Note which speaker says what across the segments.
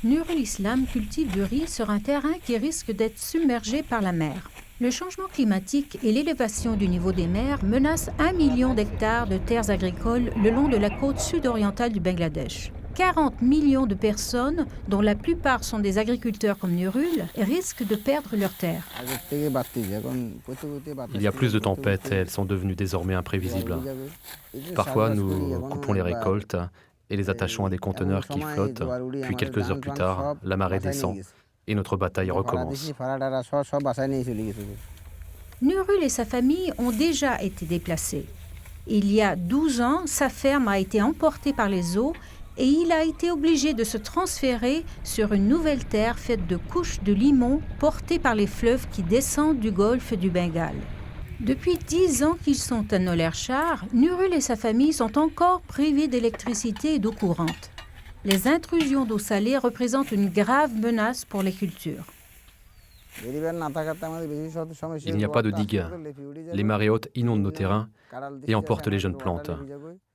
Speaker 1: Nurul Islam cultive du riz sur un terrain qui risque d'être submergé par la mer. Le changement climatique et l'élévation du niveau des mers menacent 1 million d'hectares de terres agricoles le long de la côte sud-orientale du Bangladesh. 40 millions de personnes, dont la plupart sont des agriculteurs comme Nurul, risquent de perdre leurs terres.
Speaker 2: Il y a plus de tempêtes et elles sont devenues désormais imprévisibles. Parfois, nous coupons les récoltes et les attachons à des conteneurs qui flottent, puis quelques heures plus tard, la marée descend et notre bataille recommence.
Speaker 1: Nurul et sa famille ont déjà été déplacés. Il y a 12 ans, sa ferme a été emportée par les eaux et il a été obligé de se transférer sur une nouvelle terre faite de couches de limon portées par les fleuves qui descendent du golfe du Bengale. Depuis 10 ans qu'ils sont à Nolerchar, Nurul et sa famille sont encore privés d'électricité et d'eau courante. Les intrusions d'eau salée représentent une grave menace pour les cultures.
Speaker 2: Il n'y a pas de digues. Les marées hautes inondent nos terrains et emportent les jeunes plantes.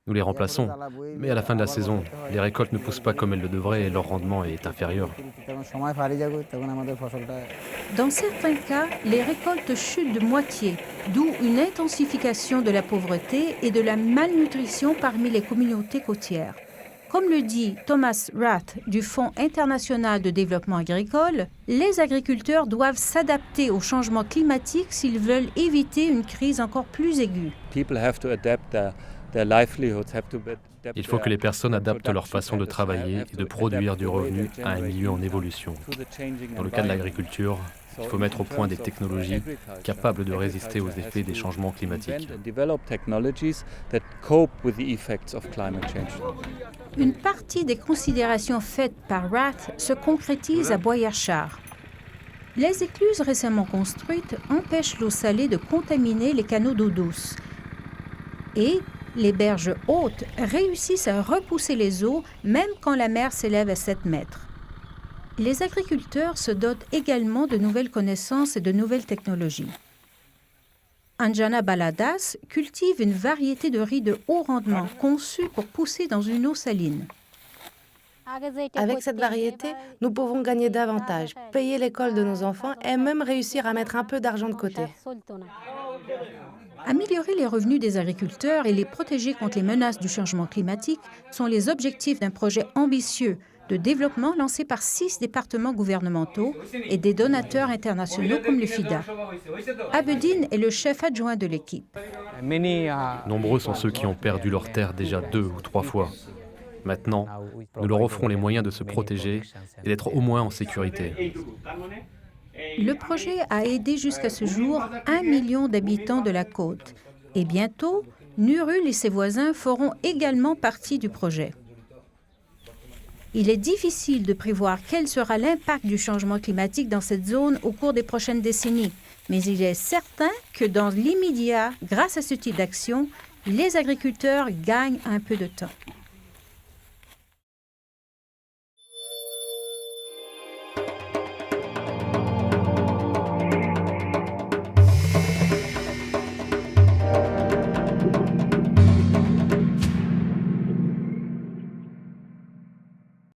Speaker 2: Nous les remplaçons, mais à la fin de la saison, les récoltes ne poussent pas comme elles le devraient et leur rendement est inférieur.
Speaker 1: Dans certains cas, les récoltes chutent de moitié, d'où une intensification de la pauvreté et de la malnutrition parmi les communautés côtières. Comme le dit Thomas Rath du Fonds international de développement agricole, les agriculteurs doivent s'adapter au changement climatique s'ils veulent éviter une crise encore plus aiguë.
Speaker 2: Il faut que les personnes adaptent leur façon de travailler et de produire du revenu à un milieu en évolution. Dans le cas de l'agriculture, il faut mettre au point des technologies capables de résister aux effets des changements climatiques.
Speaker 1: Une partie des considérations faites par Rath se concrétise à Boyarchar. Les écluses récemment construites empêchent l'eau salée de contaminer les canaux d'eau douce. Et les berges hautes réussissent à repousser les eaux même quand la mer s'élève à 7 mètres. Les agriculteurs se dotent également de nouvelles connaissances et de nouvelles technologies. Anjana Baladas cultive une variété de riz de haut rendement conçue pour pousser dans une eau saline.
Speaker 3: Avec cette variété, nous pouvons gagner davantage, payer l'école de nos enfants et même réussir à mettre un peu d'argent de côté.
Speaker 1: Améliorer les revenus des agriculteurs et les protéger contre les menaces du changement climatique sont les objectifs d'un projet ambitieux de développement lancé par 6 départements gouvernementaux et des donateurs internationaux comme le FIDA. Abedin est le chef adjoint de l'équipe.
Speaker 2: Nombreux sont ceux qui ont perdu leurs terres déjà 2 ou 3 fois. Maintenant, nous leur offrons les moyens de se protéger et d'être au moins en sécurité.
Speaker 1: Le projet a aidé jusqu'à ce jour 1 million d'habitants de la côte. Et bientôt, Nurul et ses voisins feront également partie du projet. Il est difficile de prévoir quel sera l'impact du changement climatique dans cette zone au cours des prochaines décennies. Mais il est certain que dans l'immédiat, grâce à ce type d'action, les agriculteurs gagnent un peu de temps.